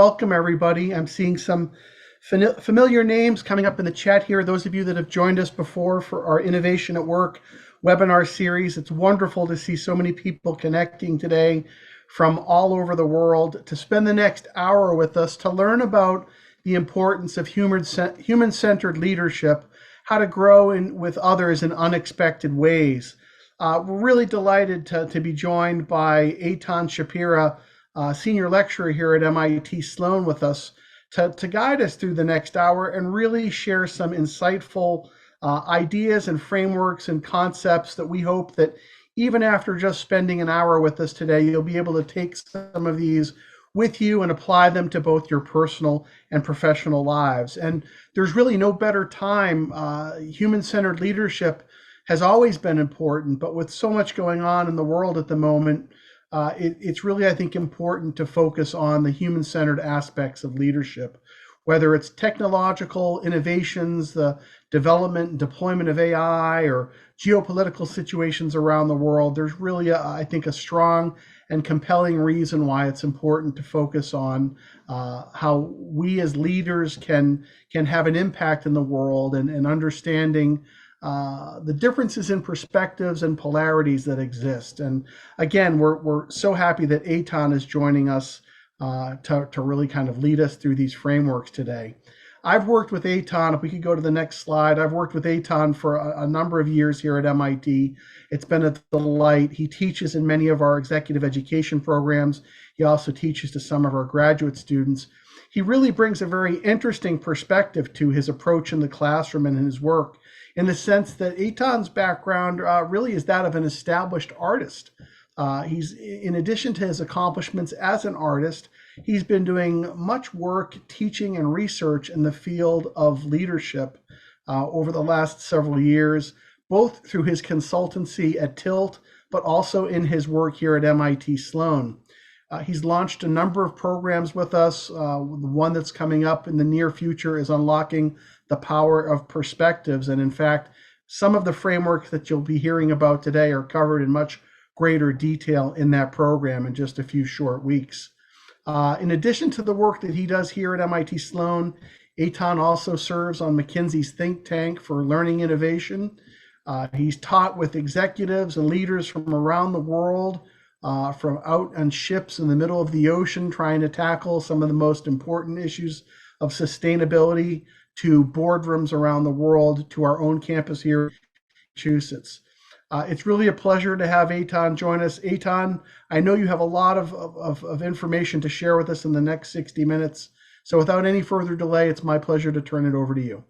Welcome, everybody. I'm seeing some familiar names coming up in the chat here. Those of you that have joined us before for our Innovation at Work webinar series, it's wonderful to see so many people connecting today from all over the world to spend the next hour with us to learn about the importance of human-centered leadership, how to grow with others in unexpected ways. We're really delighted to be joined by Aithan Shapira, senior lecturer here at MIT Sloan, with us to guide us through the next hour and really share some insightful ideas and frameworks and concepts that we hope that even after just spending an hour with us today, you'll be able to take some of these with you and apply them to both your personal and professional lives. And there's really no better time. Human-centered leadership has always been important, but with so much going on in the world at the moment, it's really, I think, important to focus on the human-centered aspects of leadership, whether it's technological innovations, the development and deployment of AI, or geopolitical situations around the world. There's really, I think, a strong and compelling reason why it's important to focus on how we as leaders can have an impact in the world and understanding the differences in perspectives and polarities that exist. And again, we're so happy that Aithan is joining us to really kind of lead us through these frameworks today. I've worked with Aithan, if we could go to the next slide, I've worked with Aithan for a number of years here at MIT. It's been a delight. He teaches in many of our executive education programs. He also teaches to some of our graduate students. He really brings a very interesting perspective to his approach in the classroom and in his work, in the sense that Aithan's background really is that of an established artist. He's, in addition to his accomplishments as an artist, he's been doing much work teaching and research in the field of leadership over the last several years, both through his consultancy at Tilt, but also in his work here at MIT Sloan. He's launched a number of programs with us. The one that's coming up in the near future is Unlocking the Power of Perspectives. And in fact, some of the frameworks that you'll be hearing about today are covered in much greater detail in that program in just a few short weeks. In addition to the work that he does here at MIT Sloan, Aithan also serves on McKinsey's think tank for learning innovation. He's taught with executives and leaders from around the world, from out on ships in the middle of the ocean trying to tackle some of the most important issues of sustainability, to boardrooms around the world, to our own campus here in Massachusetts. It's really a pleasure to have Aithan join us. Aithan, I know you have a lot of information to share with us in the next 60 minutes. So without any further delay, it's my pleasure to turn it over to you.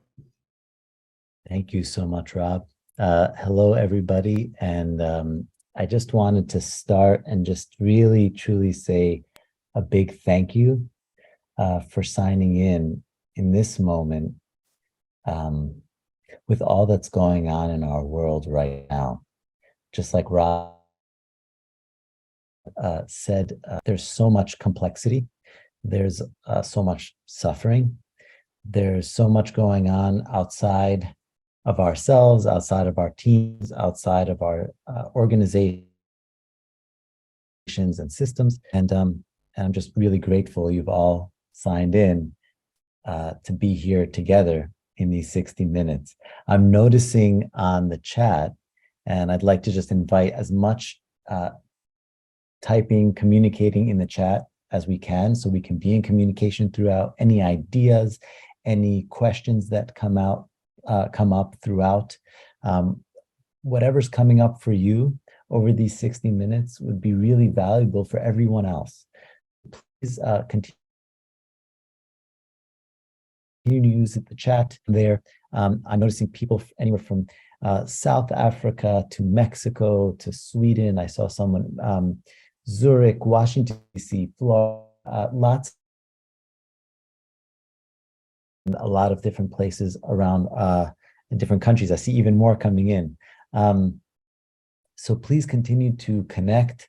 Thank you so much, Rob. Hello, everybody. And I just wanted to start and just really, truly say a big thank you for signing in this moment with all that's going on in our world right now. Just like Rob said, there's so much complexity. There's so much suffering. There's so much going on outside of ourselves, outside of our teams, outside of our organizations and systems. And I'm just really grateful you've all signed in to be here together in these 60 minutes. I'm noticing on the chat, and I'd like to just invite as much typing, communicating in the chat as we can, so we can be in communication throughout. Any ideas, any questions that come up throughout. Whatever's coming up for you over these 60 minutes would be really valuable for everyone else. Please continue to use the chat there. I'm noticing people anywhere from South Africa to Mexico to Sweden. I saw someone, Zurich, Washington, D.C., Florida, a lot of different places around in different countries. I see even more coming in. So please continue to connect.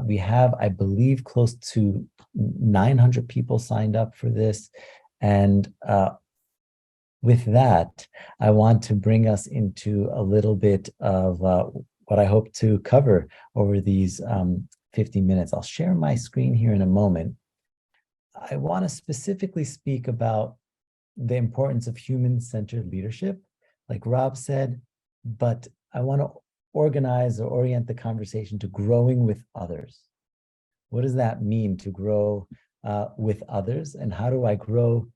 We have, I believe, close to 900 people signed up for this. And with that, I want to bring us into a little bit of what I hope to cover over these 50 minutes. I'll share my screen here in a moment. I want to specifically speak about the importance of human-centered leadership, like Rob said, but I want to organize or orient the conversation to growing with others. What does that mean to grow with others? And how do I grow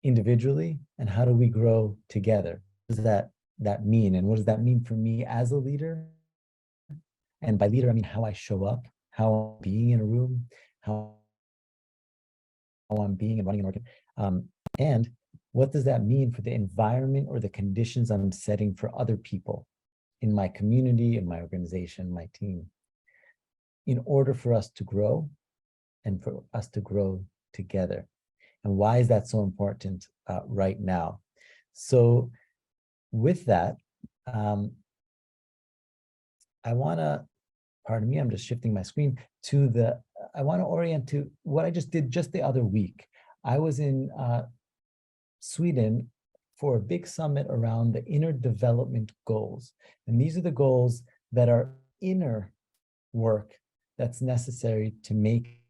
individually? And how do we grow together? What does that mean? And what does that mean for me as a leader? And by leader, I mean how I show up, how I'm being in a room, how I'm being and running an organization. And what does that mean for the environment or the conditions I'm setting for other people in my community, in my organization, my team, in order for us to grow and for us to grow together? And why is that so important right now? So with that, I want to, pardon me, I'm just shifting my screen to I want to orient to what I just did just the other week. I was in Sweden for a big summit around the inner development goals. And these are the goals that are inner work that's necessary to make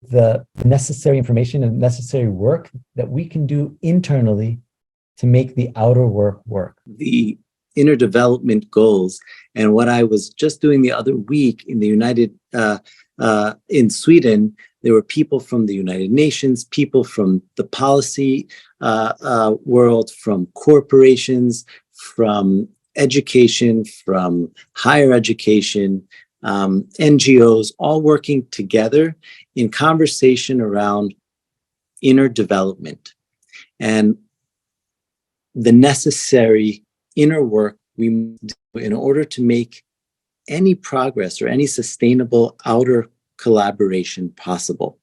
the necessary information and necessary work that we can do internally to make the outer work work. The inner development goals, and what I was just doing the other week in in Sweden, there were people from the United Nations, people from the policy world, from corporations, from education, from higher education, NGOs, all working together in conversation around inner development and the necessary inner work we must do in order to make any progress or any sustainable outer collaboration possible.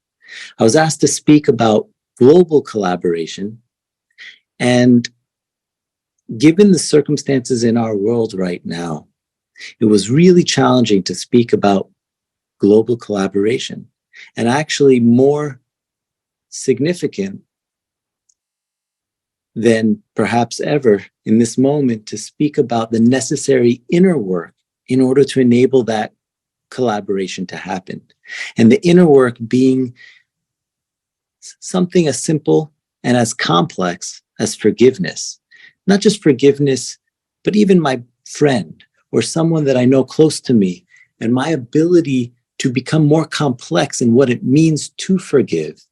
I was asked to speak about global collaboration, and given the circumstances in our world right now, it was really challenging to speak about global collaboration, and actually more significant than perhaps ever in this moment to speak about the necessary inner work in order to enable that collaboration to happen. And the inner work being something as simple and as complex as forgiveness. Not just forgiveness, but even my friend or someone that I know close to me, and my ability to become more complex in what it means to forgive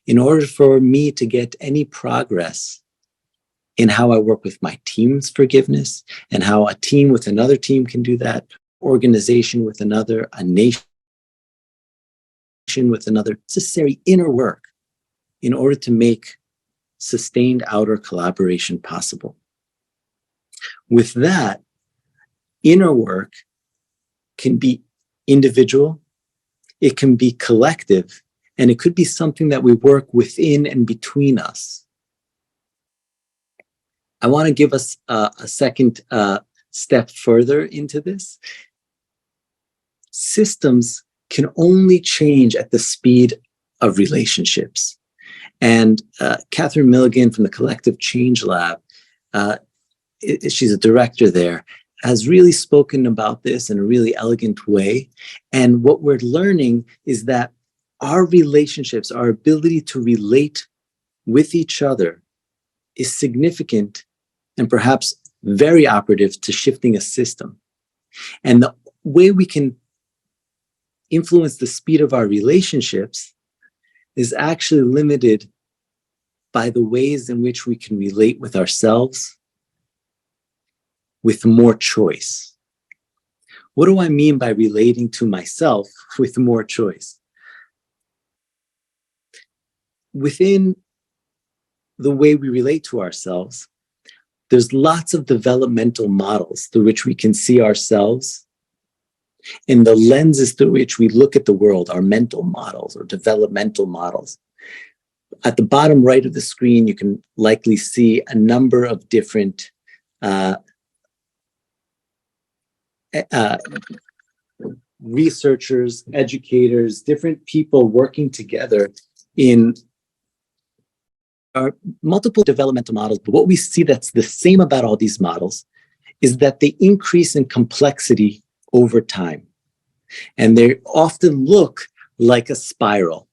in order for me to get any progress in how I work with my team's forgiveness and how a team with another team can do that, organization with another, a nation with another. Necessary inner work in order to make sustained outer collaboration possible. With that, inner work can be individual, it can be collective, and it could be something that we work within and between us. I want to give us a second step further into this. Systems can only change at the speed of relationships. And Catherine Milligan from the Collective Change Lab, she's a director there, has really spoken about this in a really elegant way. And what we're learning is that our relationships, our ability to relate with each other is significant and perhaps very operative to shifting a system. And the way we can influence the speed of our relationships is actually limited by the ways in which we can relate with ourselves with more choice. What do I mean by relating to myself with more choice? Within the way we relate to ourselves, there's lots of developmental models through which we can see ourselves, and the lenses through which we look at the world are mental models or developmental models. At the bottom right of the screen, you can likely see a number of different researchers, educators, different people working together in our multiple developmental models. But what we see that's the same about all these models is that they increase in complexity over time. And they often look like a spiral.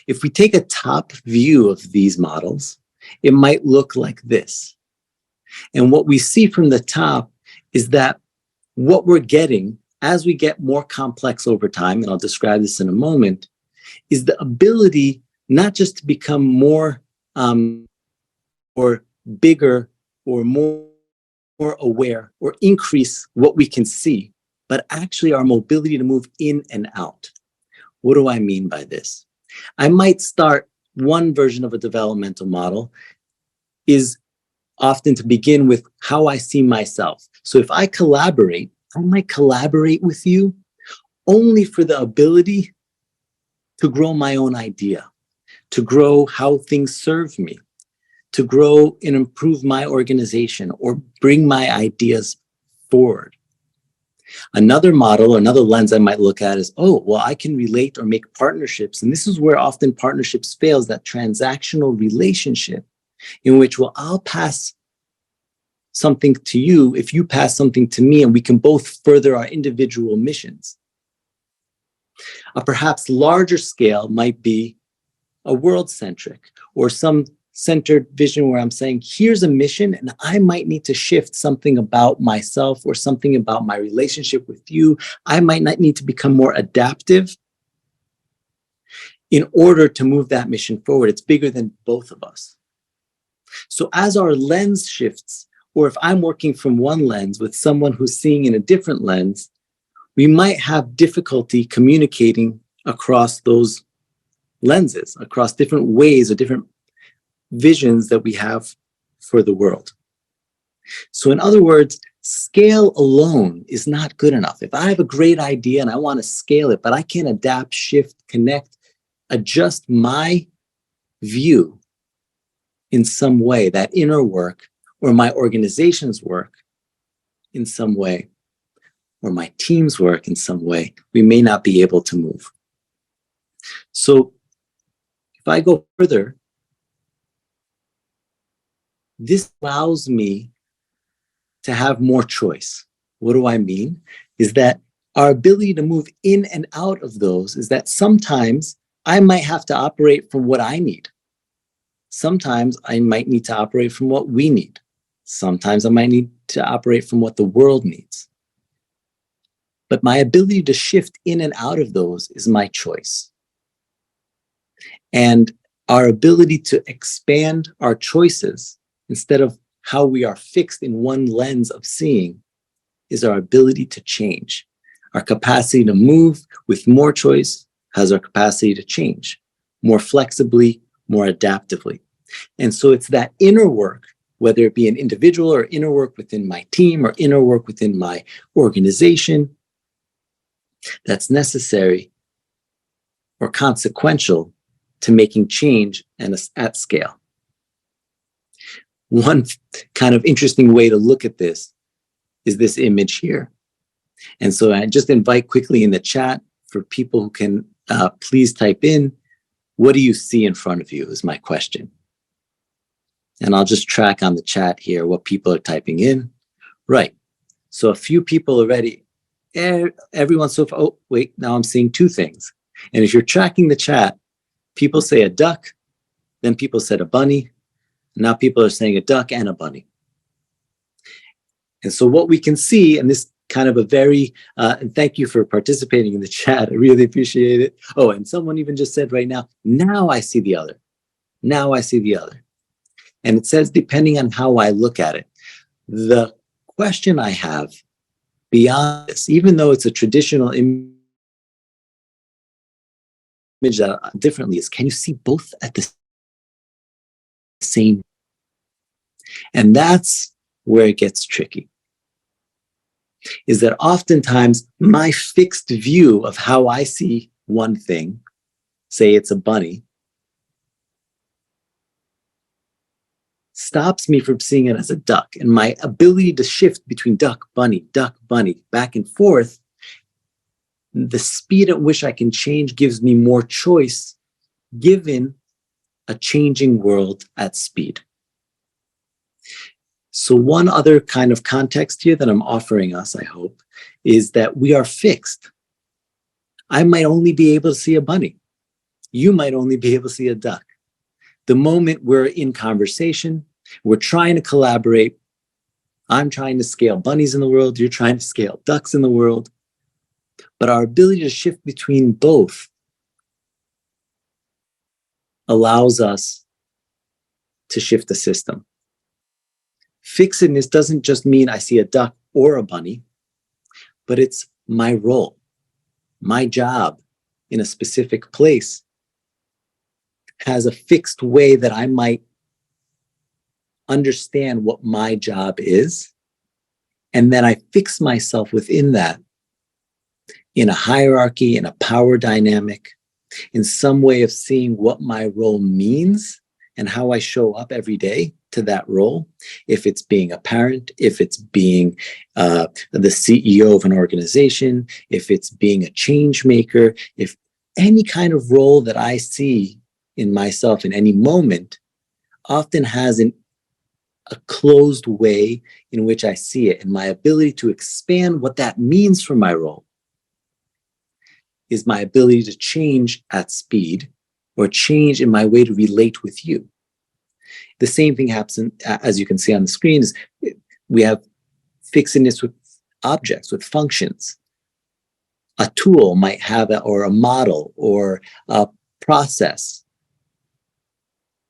If we take a top view of these models, it might look like this. And what we see from the top is that what we're getting as we get more complex over time, and I'll describe this in a moment, is the ability not just to become more or bigger or more aware or increase what we can see, but actually our mobility to move in and out. What do I mean by this? I might start one version of a developmental model is often to begin with how I see myself. So if I collaborate, I might collaborate with you only for the ability to grow my own idea, to grow how things serve me, to grow and improve my organization or bring my ideas forward. Another model or another lens I might look at is, oh, well, I can relate or make partnerships. And this is where often partnerships fails, that transactional relationship in which, well, I'll pass something to you if you pass something to me, and we can both further our individual missions. A perhaps larger scale might be a world-centric or some centered vision where I'm saying, here's a mission, and I might need to shift something about myself or something about my relationship with you. I might not need to become more adaptive in order to move that mission forward. It's bigger than both of us. So as our lens shifts, or if I'm working from one lens with someone who's seeing in a different lens, we might have difficulty communicating across those lenses, across different ways or different visions that we have for the world. So in other words, scale alone is not good enough. If I have a great idea and I want to scale it, but I can't adapt, shift, connect, adjust my view in some way, that inner work or my organization's work in some way, or my team's work in some way, we may not be able to move. So if I go further, this allows me to have more choice. What do I mean? Is that our ability to move in and out of those is that sometimes I might have to operate from what I need. Sometimes I might need to operate from what we need. Sometimes I might need to operate from what the world needs. But my ability to shift in and out of those is my choice. And our ability to expand our choices instead of how we are fixed in one lens of seeing is our ability to change. Our capacity to move with more choice has our capacity to change more flexibly, more adaptively. And so it's that inner work, whether it be an individual or inner work within my team or inner work within my organization, that's necessary or consequential to making change and at scale. One kind of interesting way to look at this is this image here. And so I just invite quickly in the chat for people who can please type in, what do you see in front of you is my question. And I'll just track on the chat here what people are typing in. Right. So a few people already, everyone so far, oh, wait, now I'm seeing two things. And if you're tracking the chat, people say a duck, then people said a bunny. Now people are saying a duck and a bunny. And so what we can see, and this kind of a very, and thank you for participating in the chat. I really appreciate it. Oh, and someone even just said right now I see the other. Now I see the other. And it says, depending on how I look at it, the question I have beyond this, even though it's a traditional image that differently, is can you see both at the same? And that's where it gets tricky. Is that oftentimes my fixed view of how I see one thing, say it's a bunny, stops me from seeing it as a duck. And my ability to shift between duck, bunny, back and forth, the speed at which I can change gives me more choice given a changing world at speed. So one other kind of context here that I'm offering us, I hope, is that we are fixed. I might only be able to see a bunny. you might only be able to see a duck. The moment we're in conversation, we're trying to collaborate. I'm trying to scale bunnies in the world. You're trying to scale ducks in the world. But our ability to shift between both allows us to shift the system. Fixedness doesn't just mean I see a duck or a bunny, but it's my role, my job in a specific place has a fixed way that I might understand what my job is. And then I fix myself within that in a hierarchy, in a power dynamic, in some way of seeing what my role means and how I show up every day to that role. If it's being a parent, if it's being the CEO of an organization, if it's being a change maker, if any kind of role that I see in myself in any moment often has a closed way in which I see it, and my ability to expand what that means for my role is my ability to change at speed or change in my way to relate with you. The same thing happens, as you can see on the screen, is we have fixedness with objects, with functions. A tool might have or a model or a process.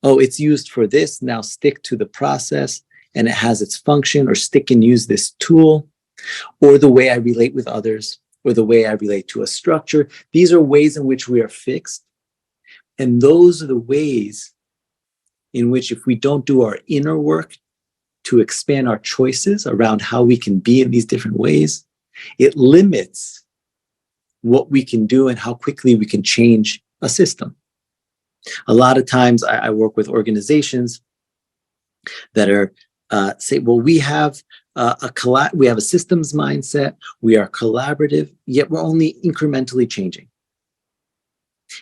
Oh, it's used for this, now stick to the process and it has its function, or stick and use this tool, or the way I relate with others, or the way I relate to a structure. These are ways in which we are fixed. And those are the ways in which, if we don't do our inner work to expand our choices around how we can be in these different ways, it limits what we can do and how quickly we can change a system. A lot of times I work with organizations that are say, well, we have a systems mindset, we are collaborative, yet we're only incrementally changing.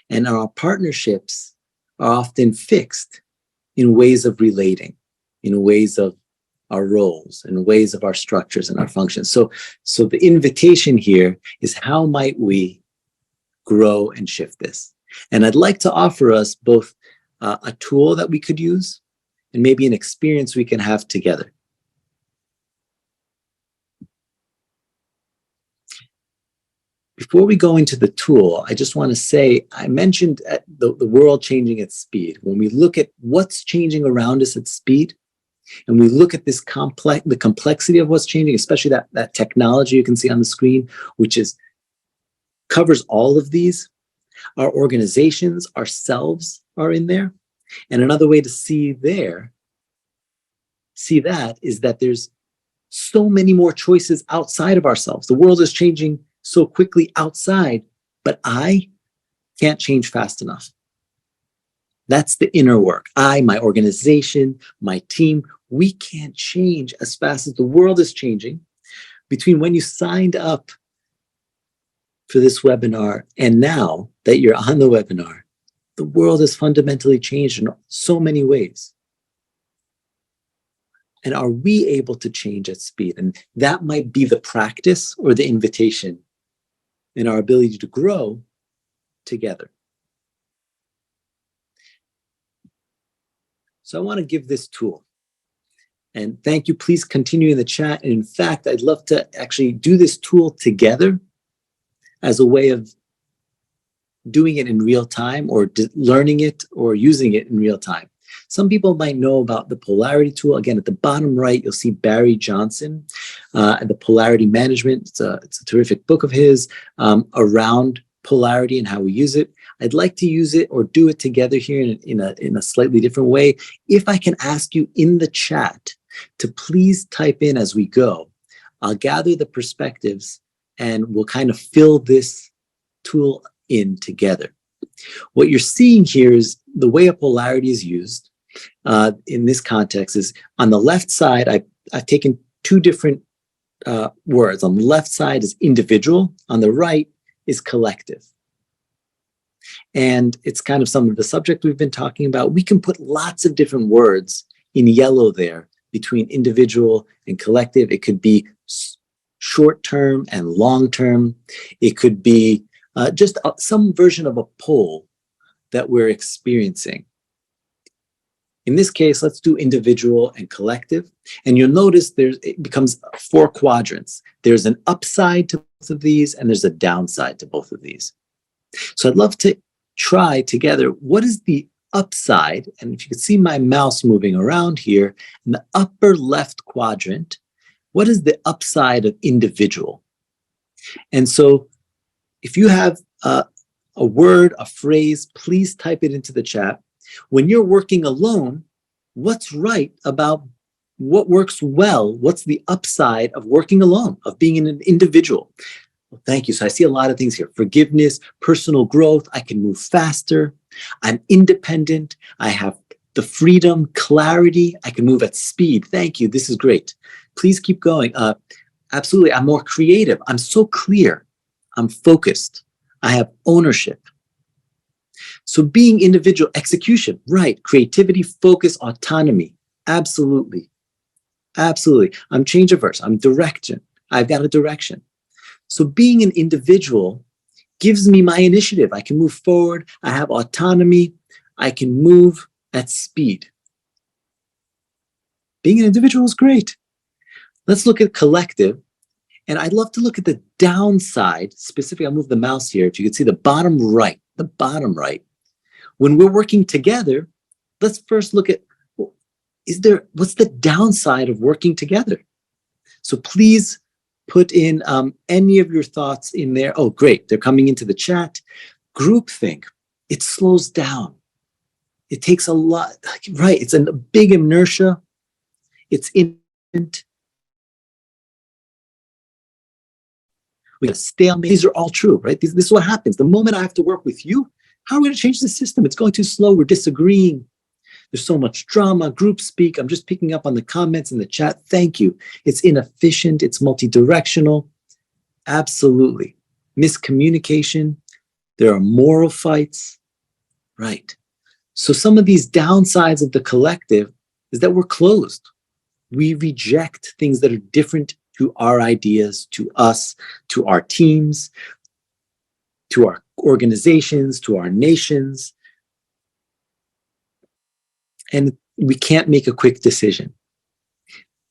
And our partnerships are often fixed in ways of relating, in ways of our roles, in ways of our structures and our functions. So the invitation here is, how might we grow and shift this? And I'd like to offer us both a tool that we could use and maybe an experience we can have together. Before we go into the tool, I just want to say, I mentioned the world changing at speed. When we look at what's changing around us at speed, and we look at this the complexity of what's changing, especially that technology you can see on the screen, which covers all of these. Our organizations, ourselves are in there. And another way to see that is that there's so many more choices outside of ourselves. The world is changing so quickly outside, but I can't change fast enough. That's the inner work. My organization, my team, we can't change as fast as the world is changing. Between when you signed up for this webinar and now that you're on the webinar, the world has fundamentally changed in so many ways. And are we able to change at speed? And that might be the practice or the invitation in our ability to grow together. So I want to give this tool. And thank you. Please continue in the chat. And in fact, I'd love to actually do this tool together as a way of doing it in real time, or learning it or using it in real time. Some people might know about the polarity tool. Again, at the bottom right, you'll see Barry Johnson and the polarity management. It's a terrific book of his around polarity and how we use it. I'd like to use it or do it together here in a slightly different way. If I can ask you in the chat to please type in as we go, I'll gather the perspectives and we'll kind of fill this tool in together. What you're seeing here is the way a polarity is used in this context is, on the left side, I've taken two different words. On the left side is individual, on the right is collective. And it's kind of some of the subject we've been talking about. We can put lots of different words in yellow there between individual and collective. It could be short-term and long-term. It could be just some version of a pole that we're experiencing. In this case, let's do individual and collective. And you'll notice it becomes 4 quadrants. There's an upside to both of these, and there's a downside to both of these. So I'd love to try together, what is the upside? And if you could see my mouse moving around here, in the upper left quadrant, what is the upside of individual? And so if you have a word, a phrase, please type it into the chat. When you're working alone, what's right about what works well? What's the upside of working alone, of being an individual? Well, thank you. So I see a lot of things here. Forgiveness, personal growth. I can move faster. I'm independent. I have the freedom, clarity. I can move at speed. Thank you. This is great. Please keep going. Absolutely. I'm more creative. I'm so clear. I'm focused. I have ownership. So being individual, execution, right. Creativity, focus, autonomy. Absolutely. Absolutely. I'm change averse. I'm direction. I've got a direction. So being an individual gives me my initiative. I can move forward. I have autonomy. I can move at speed. Being an individual is great. Let's look at collective. And I'd love to look at the downside. Specifically, I'll move the mouse here. If you could see the bottom right. When we're working together, let's first look at, what's the downside of working together? So please put in any of your thoughts in there. Oh, great. They're coming into the chat. Groupthink. It slows down. It takes a lot, right? It's a big inertia. It's instant. We got stalemate. These are all true, right? This is what happens. The moment I have to work with you, how are we going to change the system? It's going too slow. We're disagreeing. There's so much drama, group speak. I'm just picking up on the comments in the chat. Thank you. It's inefficient. It's multi-directional. Absolutely. Miscommunication. There are moral fights. Right. So some of these downsides of the collective is that we're closed. We reject things that are different to our ideas, to us, to our teams, to our organizations, to our nations. And we can't make a quick decision.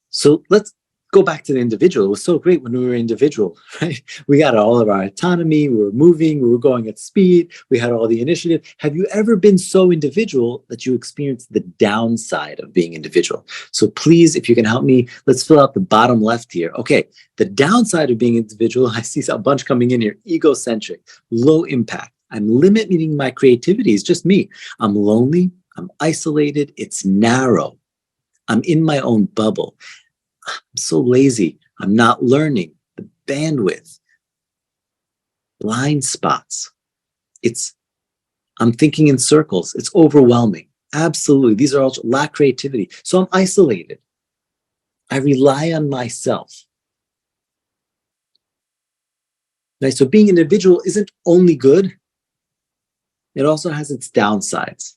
So let's go back to the individual. It was so great when we were individual, right? We got all of our autonomy, we were moving, we were going at speed, we had all the initiative. Have you ever been so individual that you experienced the downside of being individual? So please, if you can help me, let's fill out the bottom left here. Okay, the downside of being individual, I see a bunch coming in here, egocentric, low impact. I'm limiting my creativity, it's just me. I'm lonely, I'm isolated, it's narrow. I'm in my own bubble. I'm so lazy. I'm not learning. The bandwidth, blind spots. I'm thinking in circles. It's overwhelming. Absolutely. These are all lack creativity. So I'm isolated. I rely on myself. Right? So being an individual isn't only good. It also has its downsides.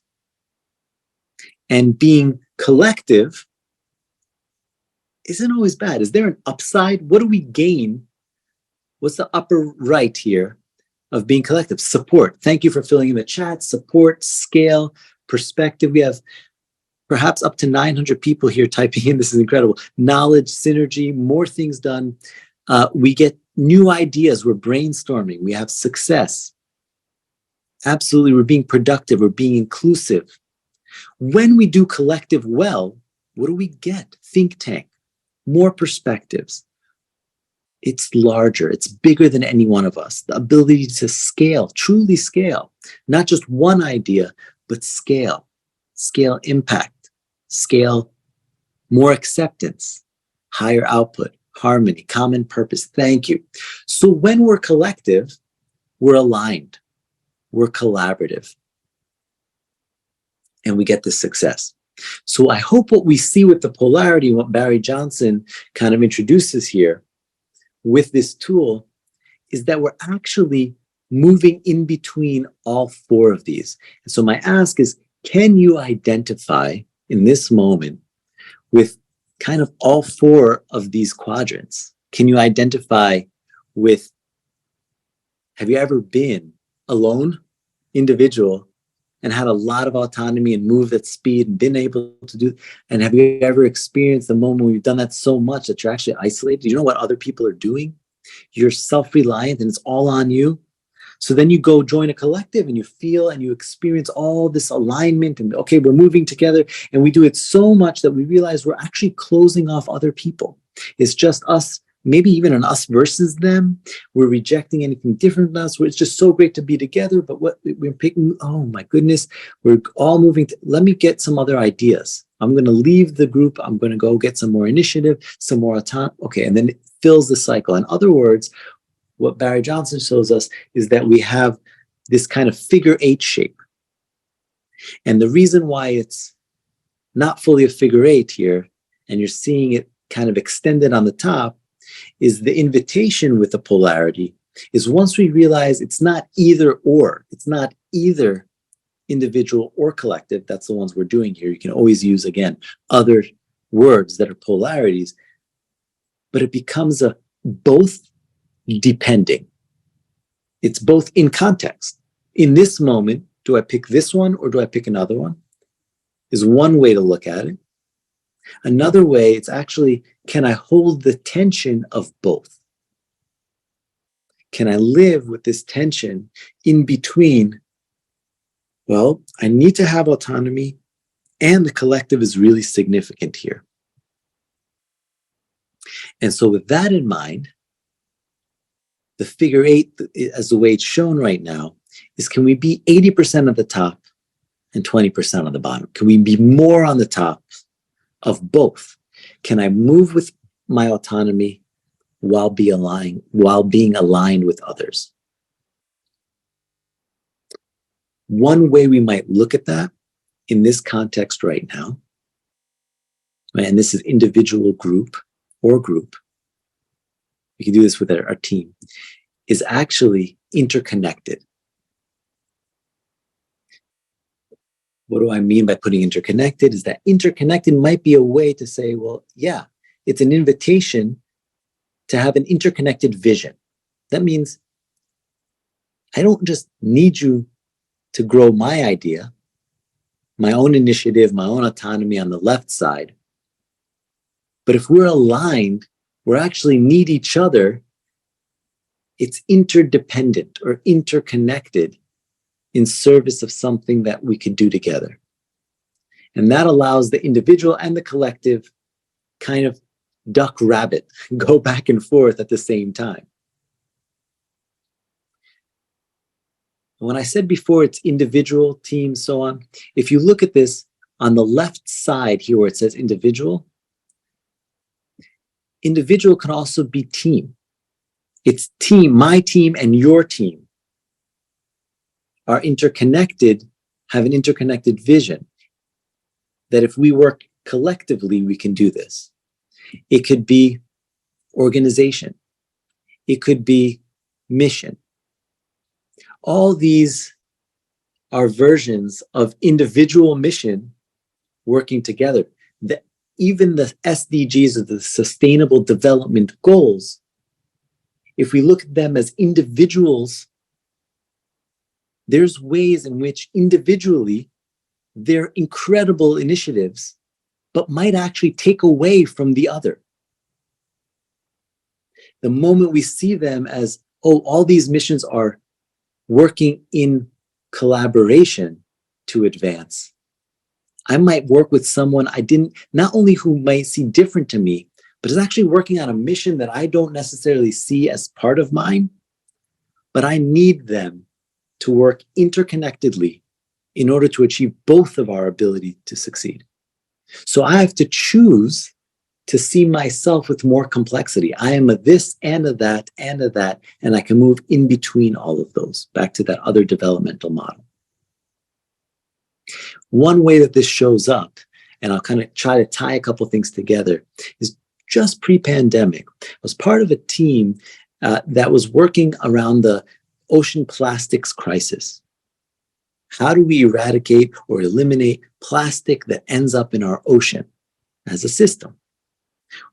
And being collective isn't always bad. Is there an upside? What do we gain? What's the upper right here of being collective? Support. Thank you for filling in the chat. Support, scale, perspective. We have perhaps up to 900 people here typing in. This is incredible. Knowledge, synergy, more things done. We get new ideas. We're brainstorming. We have success. Absolutely. We're being productive. We're being inclusive. When we do collective well, what do we get? Think tank. More perspectives. It's larger. It's bigger than any one of us. The ability to scale, truly scale, not just one idea, but scale impact, scale more acceptance, higher output, harmony, common purpose. Thank you. So when we're collective, we're aligned, we're collaborative, and we get this success. So I hope what we see with the polarity, what Barry Johnson kind of introduces here with this tool, is that we're actually moving in between all 4 of these. And so my ask is, can you identify in this moment with kind of all 4 of these quadrants? Can you identify with, have you ever been alone, individual, and had a lot of autonomy and moved at speed and been able to do? And have you ever experienced the moment when you've done that so much that you're actually isolated? You know what other people are doing? You're self-reliant and it's all on you. So then you go join a collective and you feel and you experience all this alignment and okay, we're moving together, and we do it so much that we realize we're actually closing off other people. It's just us, maybe even an us versus them. We're rejecting anything different than us. It's just so great to be together, but what we're picking, oh my goodness, we're all moving. Let me get some other ideas. I'm going to leave the group. I'm going to go get some more initiative, some more autonomy. Okay, and then it fills the cycle. In other words, what Barry Johnson shows us is that we have this kind of figure 8 shape. And the reason why it's not fully a figure 8 here, and you're seeing it kind of extended on the top, is the invitation with the polarity is once we realize it's not either or, it's not either individual or collective. That's the ones we're doing here. You can always use, again, other words that are polarities, but it becomes a both depending. It's both in context. In this moment, do I pick this one or do I pick another one? Is one way to look at it. Another way, it's actually, can I hold the tension of both? Can I live with this tension in between? Well, I need to have autonomy, and the collective is really significant here. And so with that in mind, the figure 8, as the way it's shown right now, is can we be 80% of the top and 20% on the bottom? Can we be more on the top of both? Can I move with my autonomy while being aligned with others? One way we might look at that in this context right now, and this is individual group or group, we can do this with our team, is actually interconnected. What do I mean by putting interconnected? Is that interconnected might be a way to say, well, yeah, it's an invitation to have an interconnected vision. That means I don't just need you to grow my idea, my own initiative, my own autonomy on the left side. But if we're aligned, we actually need each other. It's interdependent or interconnected in service of something that we could do together. And that allows the individual and the collective kind of duck rabbit, go back and forth at the same time. When I said before it's individual, team, so on, if you look at this on the left side here where it says individual, individual can also be team. It's team, my team and your team are interconnected, have an interconnected vision that if we work collectively, we can do this. It could be organization. It could be mission. All these are versions of individual mission working together. Even the SDGs, or the Sustainable Development Goals, if we look at them as individuals, there's ways in which individually they're incredible initiatives, but might actually take away from the other. The moment we see them as, oh, all these missions are working in collaboration to advance, I might work with someone not only who might seem different to me, but is actually working on a mission that I don't necessarily see as part of mine, but I need them to work interconnectedly in order to achieve both of our ability to succeed. So I have to choose to see myself with more complexity. I am a this and a that and a that, and I can move in between all of those, back to that other developmental model. One way that this shows up, and I'll kind of try to tie a couple things together, is just pre-pandemic. I was part of a team that was working around the ocean plastics crisis. How do we eradicate or eliminate plastic that ends up in our ocean as a system?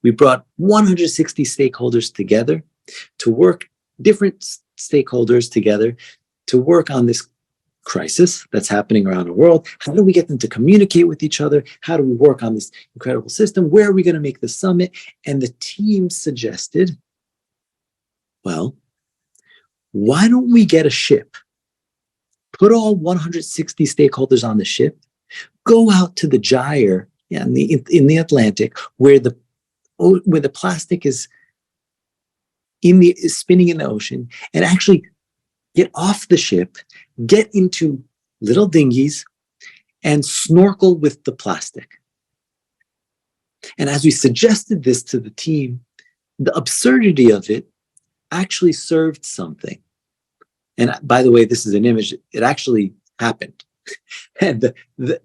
We brought 160 stakeholders together to work, different stakeholders together to work on this crisis that's happening around the world. How do we get them to communicate with each other? How do we work on this incredible system? Where are we going to make the summit? And the team suggested, well, why don't we get a ship, put all 160 stakeholders on the ship, go out to the gyre in the Atlantic where the plastic is spinning in the ocean, and actually get off the ship, get into little dinghies, and snorkel with the plastic. And as we suggested this to the team, the absurdity of it actually served something. And by the way, this is an image. It actually happened. And it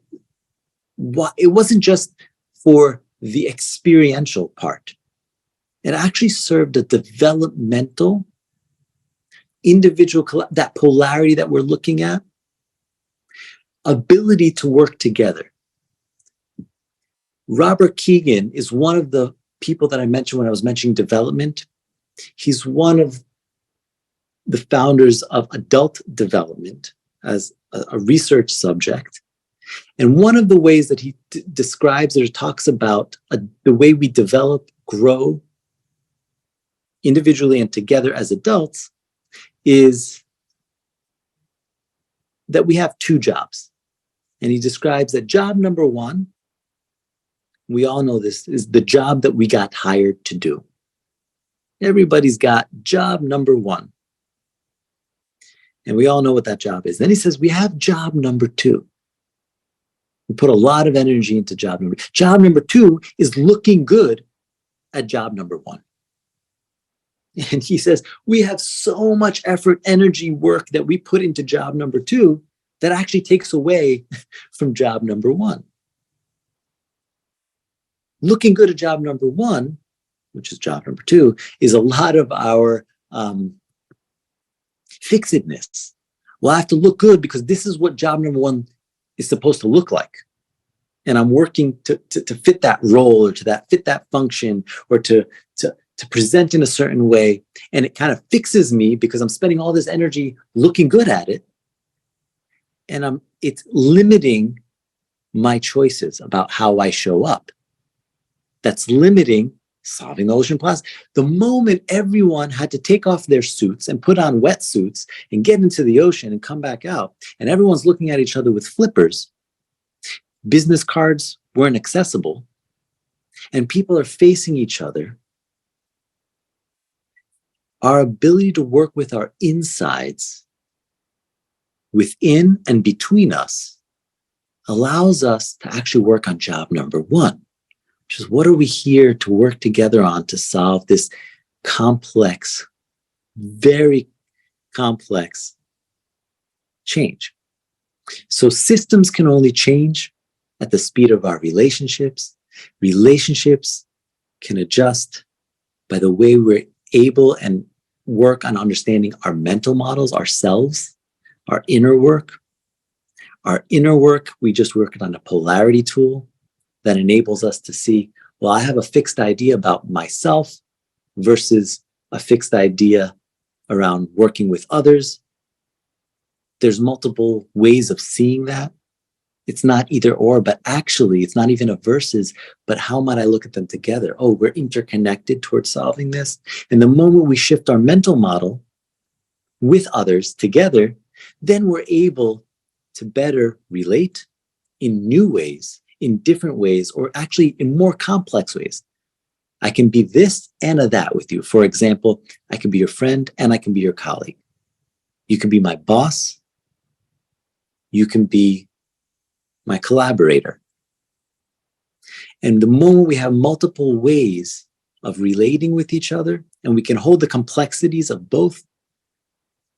wasn't just for the experiential part. It actually served a developmental, individual, that polarity that we're looking at, ability to work together. Robert Keegan is one of the people that I mentioned when I was mentioning development. He's one of the founders of adult development as a research subject. And one of the ways that he describes or talks about the way we develop, grow individually and together as adults is that we have two jobs. And he describes that job number one, we all know this, is the job that we got hired to do. Everybody's got job number one. And we all know what that job is. Then he says, we have job number two. We put a lot of energy into job number. Job number two is looking good at job number one. And he says, we have so much effort, energy, work that we put into job number two that actually takes away from job number one. Looking good at job number one, which is job number two, is a lot of our fixedness. Well, I have to look good because this is what job number one is supposed to look like. And I'm working to fit that role or to fit that function or to present in a certain way. And it kind of fixes me because I'm spending all this energy looking good at it. And it's limiting my choices about how I show up. That's limiting solving the ocean plastic. The moment everyone had to take off their suits and put on wetsuits and get into the ocean and come back out, and everyone's looking at each other with flippers, business cards weren't accessible, and people are facing each other, our ability to work with our insides within and between us allows us to actually work on job number one, which is what are we here to work together on to solve this complex, very complex change. So systems can only change at the speed of our relationships. Relationships can adjust by the way we're able and work on understanding our mental models, ourselves, our inner work. Our inner work, we just worked on a polarity tool that enables us to see, well, I have a fixed idea about myself versus a fixed idea around working with others. There's multiple ways of seeing that. It's not either or, but actually it's not even a versus, but how might I look at them together? Oh, we're interconnected towards solving this. And the moment we shift our mental model with others together, then we're able to better relate in new ways, in different ways, or actually in more complex ways. I can be this and a that with you. For example, I can be your friend and I can be your colleague. You can be my boss. You can be my collaborator. And the moment we have multiple ways of relating with each other, and we can hold the complexities of both,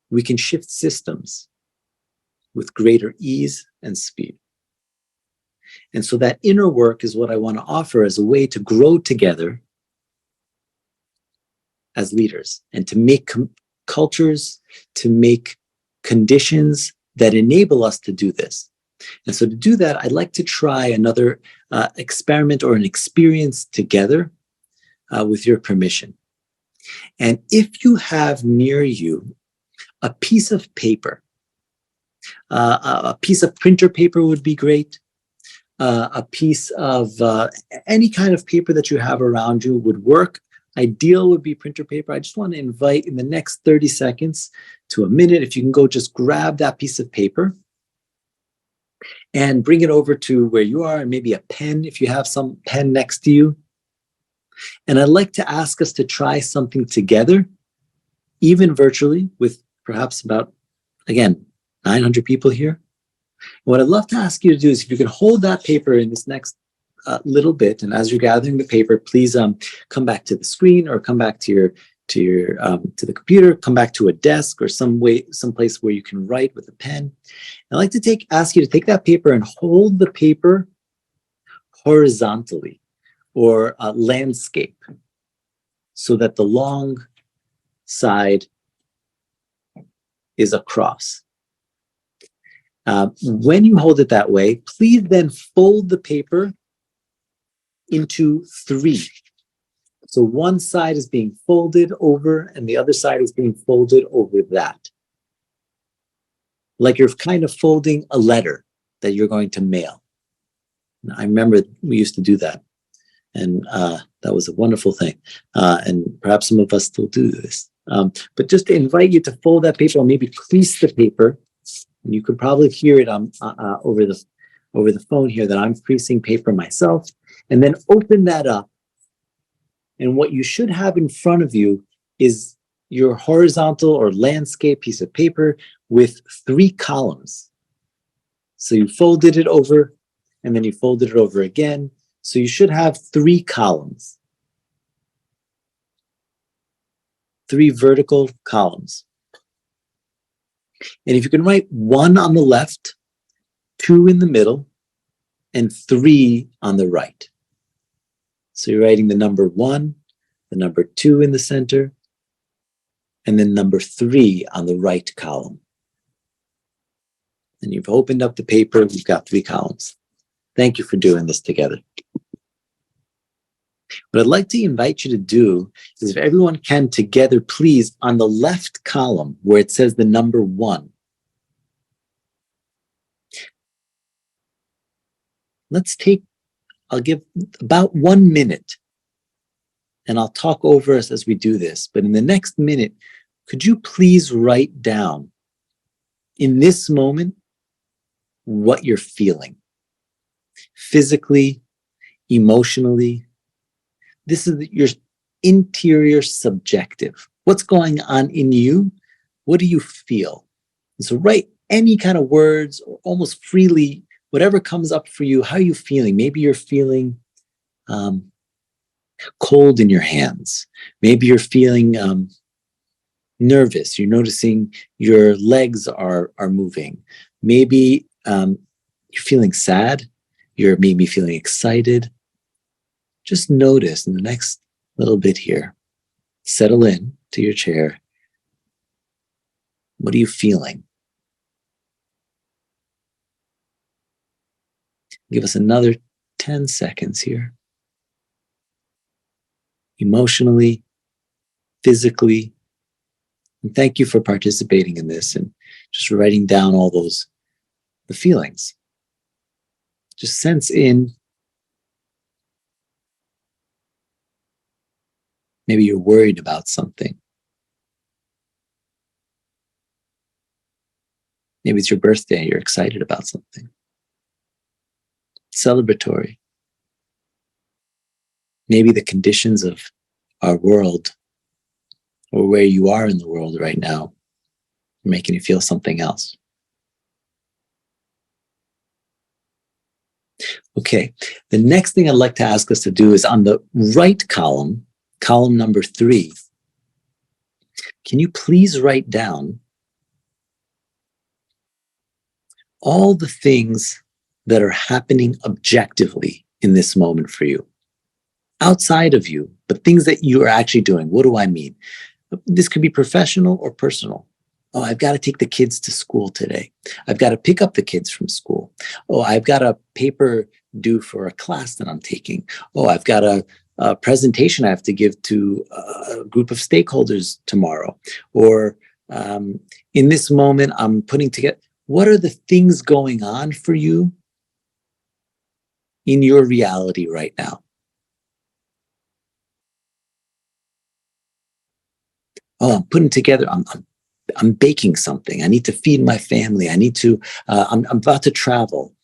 we can shift systems with greater ease and speed. And so that inner work is what I want to offer as a way to grow together as leaders and to make cultures, to make conditions that enable us to do this. And so to do that, I'd like to try another experiment or an experience together with your permission. And if you have near you a piece of paper A piece of printer paper would be great. A piece of any kind of paper that you have around you would work. Ideal would be printer paper. I just want to invite in the next 30 seconds to a minute, if you can go just grab that piece of paper and bring it over to where you are, and maybe a pen if you have some pen next to you. And I'd like to ask us to try something together, even virtually, with perhaps about, again, 900 people here. What I'd love to ask you to do is, if you can hold that paper in this next little bit, and as you're gathering the paper, please come back to the screen, or come back to the computer, come back to a desk or someplace where you can write with a pen. I'd like to ask you to take that paper and hold the paper horizontally, or landscape, so that the long side is across. When you hold it that way, please then fold the paper into 3. So one side is being folded over and the other side is being folded over that. Like you're kind of folding a letter that you're going to mail. I remember we used to do that. And that was a wonderful thing. And perhaps some of us still do this. But just to invite you to fold that paper, or maybe crease the paper. And you could probably hear it over the phone here that I'm creasing paper myself. And then open that up. And what you should have in front of you is your horizontal or landscape piece of paper with 3 columns. So you folded it over, and then you folded it over again. So you should have 3 columns. 3 vertical columns. And if you can write 1 on the left, 2 in the middle, and 3 on the right. So you're writing the number 1, the number 2 in the center, and then number 3 on the right column. And you've opened up the paper, you've got 3 columns. Thank you for doing this together. What I'd like to invite you to do is, if everyone can together, please, on the left column where it says the number 1, I'll give about 1 minute, and I'll talk over us as we do this. But in the next minute, could you please write down in this moment what you're feeling? Physically, emotionally. This is your interior subjective. What's going on in you? What do you feel? And so write any kind of words, or almost freely, whatever comes up for you. How are you feeling? Maybe you're feeling cold in your hands. Maybe you're feeling nervous. You're noticing your legs are moving. Maybe you're feeling sad. You're maybe feeling excited. Just notice in the next little bit here. Settle in to your chair. What are you feeling? Give us another 10 seconds here. Emotionally, physically. And thank you for participating in this and just writing down all the feelings. Just sense in. Maybe you're worried about something. Maybe it's your birthday, you're excited about something. Celebratory. Maybe the conditions of our world, or where you are in the world right now, are making you feel something else. Okay, the next thing I'd like to ask us to do is on the right column, column number 3, can you please write down all the things that are happening objectively in this moment for you, outside of you, but things that you are actually doing. What do I mean? This could be professional or personal. Oh, I've got to take the kids to school today. I've got to pick up the kids from school. Oh, I've got a paper due for a class that I'm taking. Oh, I've got a presentation I have to give to a group of stakeholders tomorrow. Or in this moment, I'm putting together What are the things going on for you in your reality right now? Oh, I'm putting together, I'm baking something. I need to feed my family. I need to, I'm about to travel.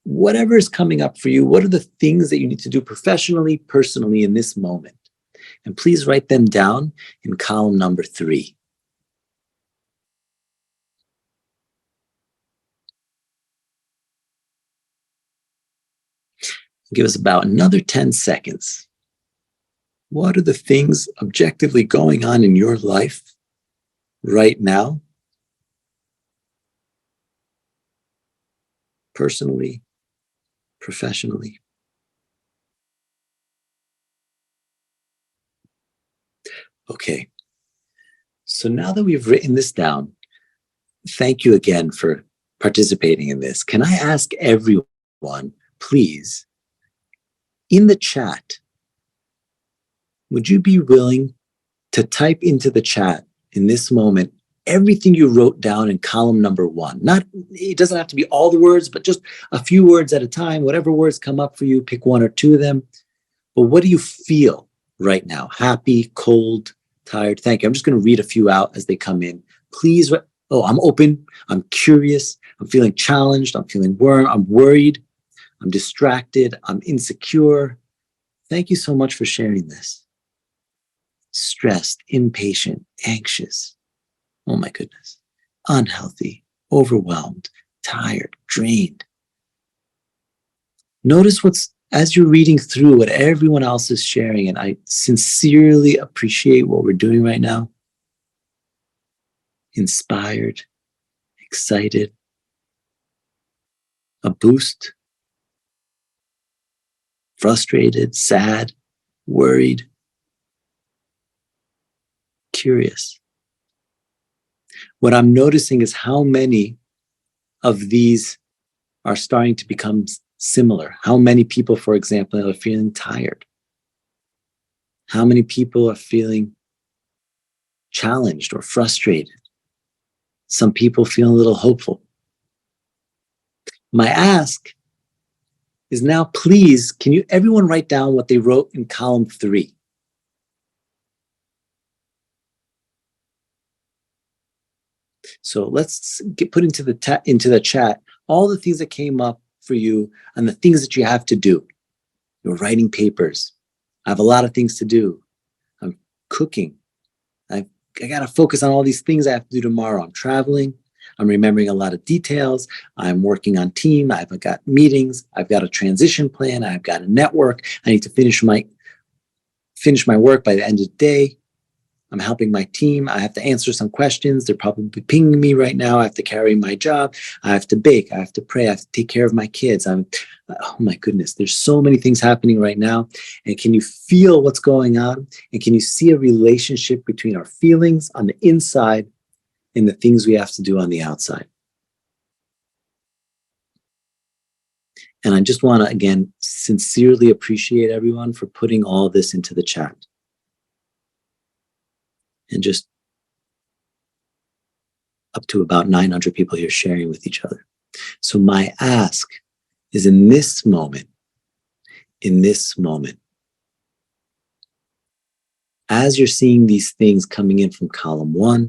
Whatever is coming up for you, what are the things that you need to do professionally, personally in this moment? And please write them down in column number 3. Give us about another 10 seconds. What are the things objectively going on in your life right now? Personally, professionally. Okay. So now that we've written this down, thank you again for participating in this. Can I ask everyone, please, in the chat, would you be willing to type into the chat in this moment everything you wrote down in column number 1? Not, it doesn't have to be all the words, but just a few words at a time. Whatever words come up for you, pick 1 or 2 of them. But what do you feel right now? Happy, cold, tired? Thank you. I'm just going to read a few out as they come in. Please. Oh, I'm open. I'm curious. I'm feeling challenged. I'm feeling I'm worried. I'm distracted. I'm insecure. Thank you so much for sharing this. Stressed, impatient, anxious. Oh my goodness. Unhealthy, overwhelmed, tired, drained. Notice as you're reading through what everyone else is sharing, and I sincerely appreciate what we're doing right now. Inspired, excited, a boost, frustrated, sad, worried, curious. What I'm noticing is how many of these are starting to become similar. How many people, for example, are feeling tired? How many people are feeling challenged or frustrated? Some people feel a little hopeful. My ask is now, please, can you everyone write down what they wrote in column 3? So let's put into the chat all the things that came up for you and the things that you have to do. You're writing papers. I have a lot of things to do. I'm cooking. I got to focus on all these things I have to do tomorrow. I'm traveling. I'm remembering a lot of details. I'm working on team. I've got meetings. I've got a transition plan. I've got a network. I need to finish my work by the end of the day. I'm helping my team. I have to answer some questions. They're probably pinging me right now. I have to carry my job. I have to bake. I have to pray. I have to take care of my kids. Oh my goodness, there's so many things happening right now. And can you feel what's going on? And can you see a relationship between our feelings on the inside and the things we have to do on the outside? And I just want to, again, sincerely appreciate everyone for putting all this into the chat. And just up to about 900 people here sharing with each other. So my ask is in this moment, as you're seeing these things coming in from column 1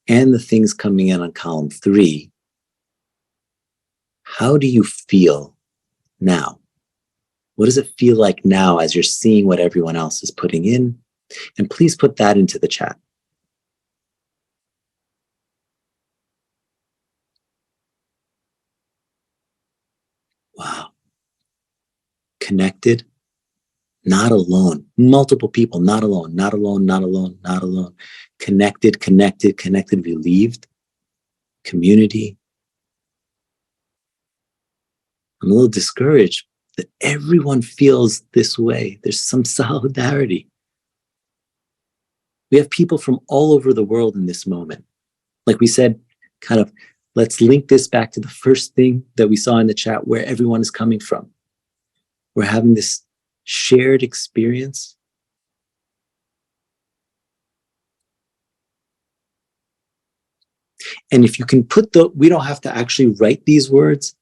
and the things coming in on column 3, how do you feel now? What does it feel like now as you're seeing what everyone else is putting in? And please put that into the chat. Wow. Connected, not alone. Multiple people, not alone, not alone, not alone, not alone. Connected, relieved. Community. I'm a little discouraged that everyone feels this way. There's some solidarity. We have people from all over the world in this moment. Like we said, kind of, let's link this back to the first thing that we saw in the chat, where everyone is coming from. We're having this shared experience. And if you can put we don't have to actually write these words,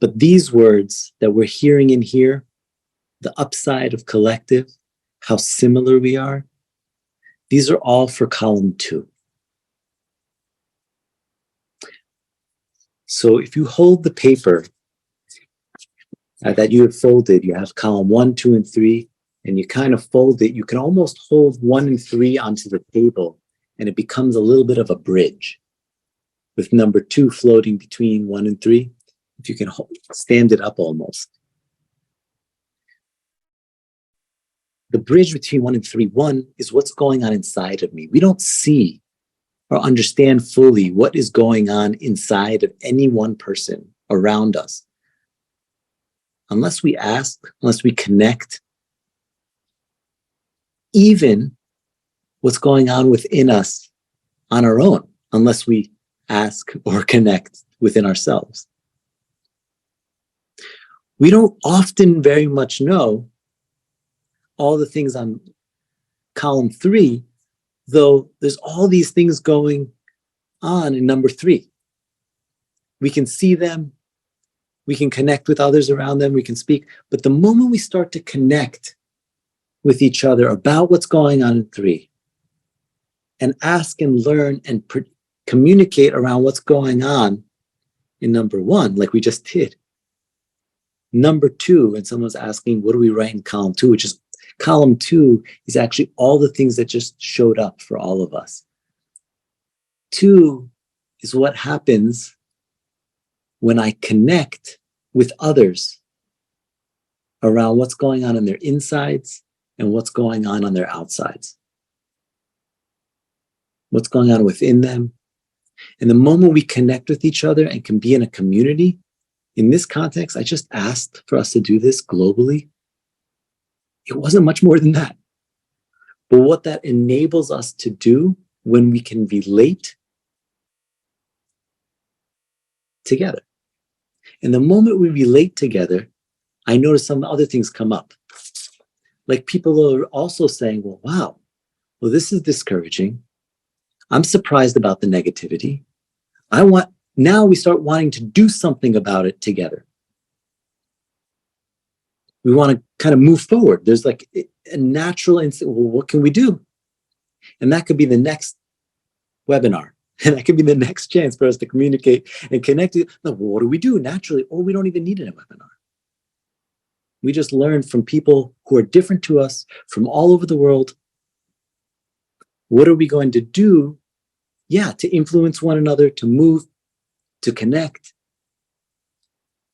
but these words that we're hearing in here, the upside of collective, how similar we are, these are all for column 2. So if you hold the paper that you have folded, you have column 1, 2, and 3, and you kind of fold it, you can almost hold 1 and 3 onto the table, and it becomes a little bit of a bridge with number 2 floating between 1 and 3. If you can stand it up almost. The bridge between 1 and 3, 1 is what's going on inside of me. We don't see or understand fully what is going on inside of any one person around us. Unless we ask, unless we connect, even what's going on within us on our own, unless we ask or connect within ourselves. We don't often very much know all the things on column 3, though there's all these things going on in number 3. We can see them, we can connect with others around them, we can speak, but the moment we start to connect with each other about what's going on in 3, and ask and learn and communicate around what's going on in number 1, like we just did. Number 2, and someone's asking, what do we write in column 2? Which is, column 2 is actually all the things that just showed up for all of us. 2 is what happens when I connect with others around what's going on their insides and what's going on their outsides. What's going on within them. And the moment we connect with each other and can be in a community, in this context, I just asked for us to do this globally. It wasn't much more than that. But what that enables us to do when we can relate together. And the moment we relate together, I notice some other things come up. Like people are also saying, well, wow, well, this is discouraging. I'm surprised about the negativity. Now we start wanting to do something about it together. We want to kind of move forward. There's like a natural instinct, well, what can we do? And that could be the next webinar. And that could be the next chance for us to communicate and connect. No, well, what do we do naturally? Or we don't even need a webinar. We just learn from people who are different to us from all over the world. What are we going to do? Yeah, to influence one another, to move, to connect,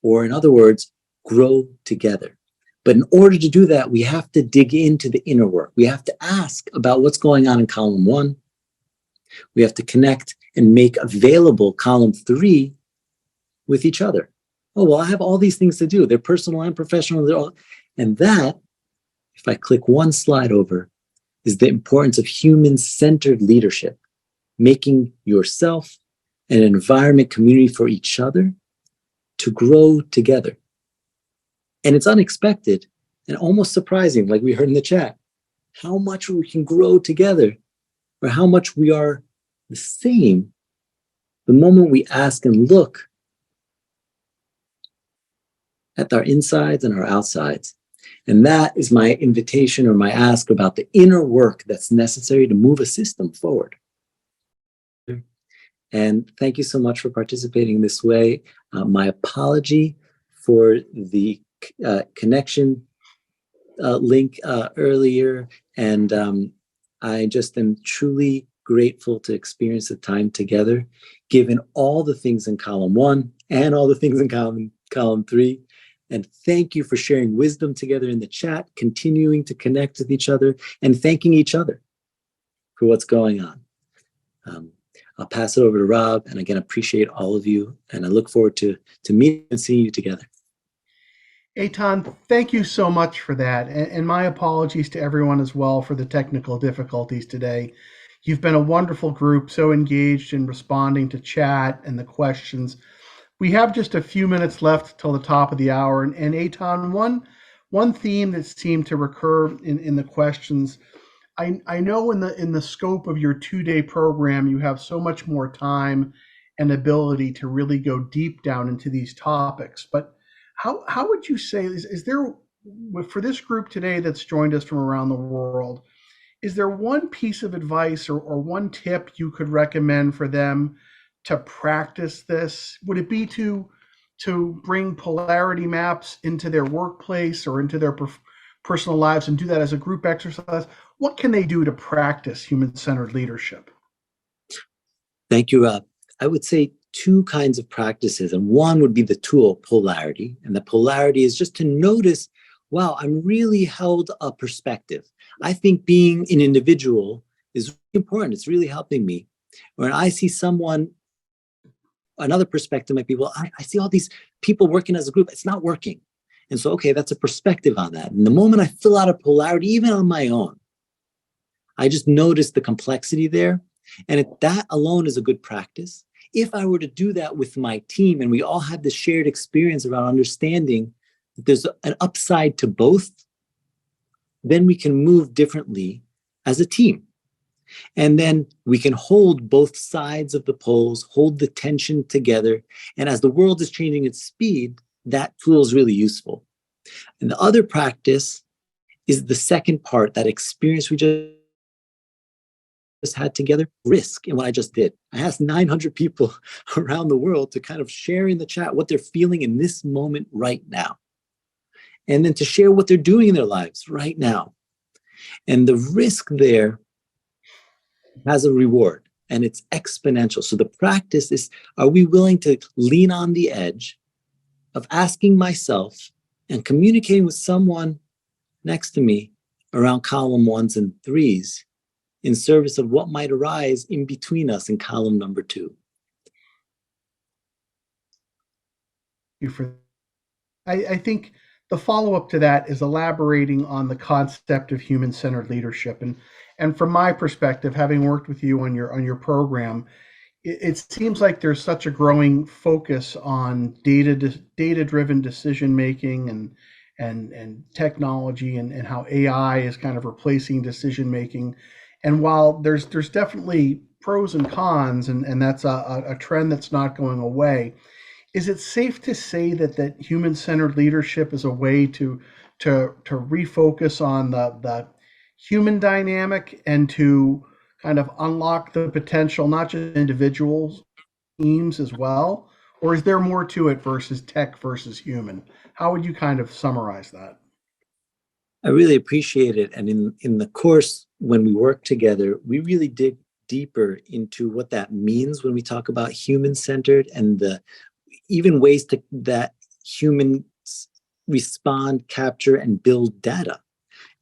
or in other words, grow together. But in order to do that, we have to dig into the inner work. We have to ask about what's going on in column 1. We have to connect and make available column 3 with each other. Oh, well, I have all these things to do. They're personal and professional. And that, if I click one slide over, is the importance of human-centered leadership, making yourself an environment community for each other to grow together. And it's unexpected and almost surprising, like we heard in the chat, how much we can grow together or how much we are the same the moment we ask and look at our insides and our outsides. And that is my invitation or my ask about the inner work that's necessary to move a system forward. And thank you so much for participating this way. My apology for the connection link earlier. And I just am truly grateful to experience the time together, given all the things in column 1 and all the things in column 3. And thank you for sharing wisdom together in the chat, continuing to connect with each other, and thanking each other for what's going on. I'll pass it over to Rob, and again, appreciate all of you, and I look forward to meeting and seeing you together. Aithan, thank you so much for that. And my apologies to everyone as well for the technical difficulties today. You've been a wonderful group, so engaged in responding to chat and the questions. We have just a few minutes left till the top of the hour. And Aithan, one theme that seemed to recur in the questions, I know in the scope of your 2-day program, you have so much more time and ability to really go deep down into these topics. But how would you say, is there, for this group today that's joined us from around the world, is there one piece of advice or one tip you could recommend for them to practice this? Would it be to bring polarity maps into their workplace or into their personal lives and do that as a group exercise? What can they do to practice human-centered leadership? Thank you, Rob. I would say two kinds of practices, and one would be the tool polarity. And the polarity is just to notice, wow, I'm really held a perspective. I think being an individual is really important. It's really helping me. When I see someone, another perspective might be, well, I see all these people working as a group. It's not working. And so, okay, that's a perspective on that. And the moment I fill out a polarity, even on my own, I just notice the complexity there. And that alone is a good practice. If I were to do that with my team and we all have this shared experience around understanding that there's an upside to both, then we can move differently as a team. And then we can hold both sides of the poles, hold the tension together. And as the world is changing at speed, that tool is really useful. And the other practice is the second part, that experience we just had together, risk in what I just did. I asked 900 people around the world to kind of share in the chat what they're feeling in this moment right now. And then to share what they're doing in their lives right now. And the risk there has a reward and it's exponential. So the practice is, are we willing to lean on the edge of asking myself and communicating with someone next to me around column 1s and 3s in service of what might arise in between us in column number 2. I think the follow-up to that is elaborating on the concept of human-centered leadership. And from my perspective, having worked with you on your program, it seems like there's such a growing focus on data-driven decision making and technology and how AI is kind of replacing decision making. And while there's definitely pros and cons, and that's a trend that's not going away, is it safe to say that human-centered leadership is a way to refocus on the human dynamic and to kind of unlock the potential, not just individuals, teams as well? Or is there more to it versus tech versus human? How would you kind of summarize that? I really appreciate it. And in the course, when we work together, we really dig deeper into what that means when we talk about human-centered and the even ways that humans respond, capture, and build data,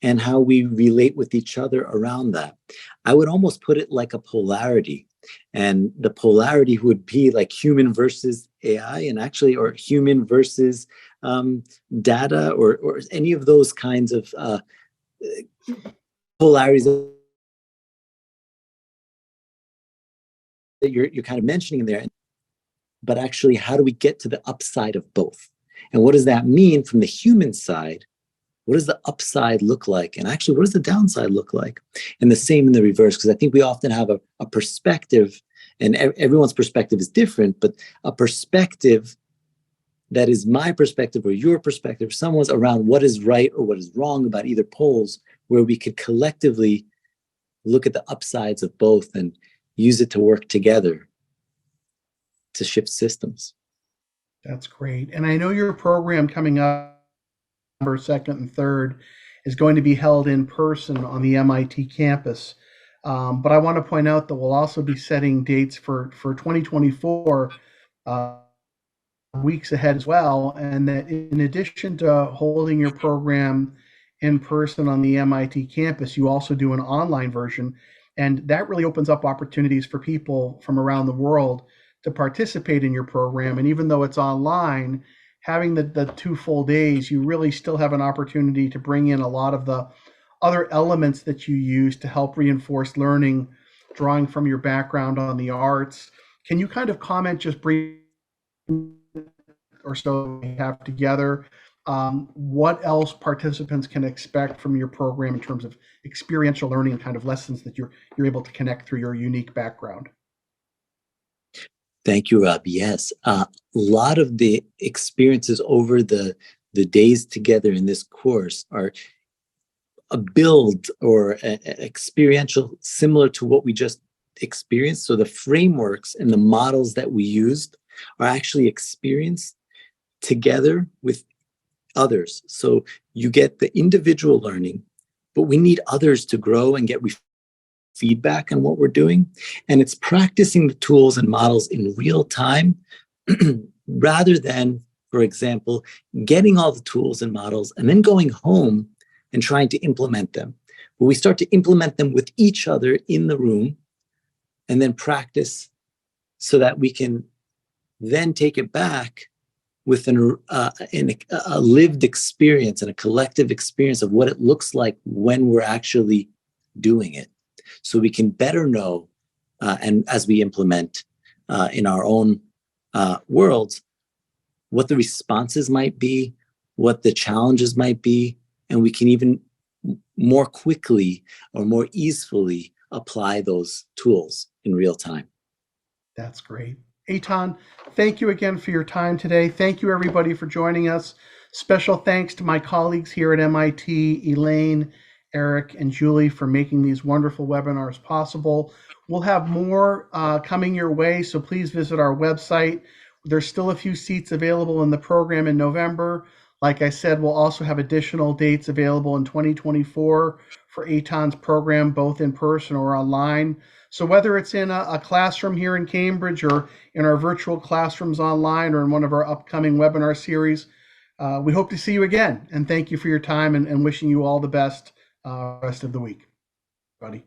and how we relate with each other around that. I would almost put it like a polarity. And the polarity would be like human versus AI, and actually, or human versus data, or any of those kinds of polarities that you're kind of mentioning there. But actually, how do we get to the upside of both? And what does that mean from the human side? What does the upside look like? And actually, what does the downside look like? And the same in the reverse, because I think we often have a perspective, and everyone's perspective is different, but a perspective that is my perspective or your perspective, someone's around what is right or what is wrong about either poles, where we could collectively look at the upsides of both and use it to work together to shift systems. That's great. And I know your program coming up November 2nd and 3rd is going to be held in person on the MIT campus. But I want to point out that we'll also be setting dates for 2024 weeks ahead as well. And that in addition to holding your program in person on the MIT campus, you also do an online version. And that really opens up opportunities for people from around the world to participate in your program. And even though it's online, having the 2 full days, you really still have an opportunity to bring in a lot of the other elements that you use to help reinforce learning, drawing from your background on the arts. Can you kind of comment just briefly or so we have together, what else participants can expect from your program in terms of experiential learning and kind of lessons that you're able to connect through your unique background? Thank you, Rob. Yes, a lot of the experiences over the days together in this course are a build or experiential similar to what we just experienced. So the frameworks and the models that we used are actually experienced together with others. So you get the individual learning, but we need others to grow and get feedback on what we're doing. And it's practicing the tools and models in real time rather than, for example, getting all the tools and models and then going home and trying to implement them. But we start to implement them with each other in the room and then practice so that we can then take it back with a lived experience and a collective experience of what it looks like when we're actually doing it. So we can better know, and as we implement in our own worlds, what the responses might be, what the challenges might be, and we can even more quickly or more easily apply those tools in real time. That's great. Aithan, thank you again for your time today. Thank you, everybody, for joining us. Special thanks to my colleagues here at MIT, Elaine, Eric, and Julie, for making these wonderful webinars possible. We'll have more coming your way, so please visit our website. There's still a few seats available in the program in November. Like I said, we'll also have additional dates available in 2024 for Aithan's program, both in person or online. So whether it's in a classroom here in Cambridge or in our virtual classrooms online or in one of our upcoming webinar series, we hope to see you again. And thank you for your time and wishing you all the best rest of the week, buddy.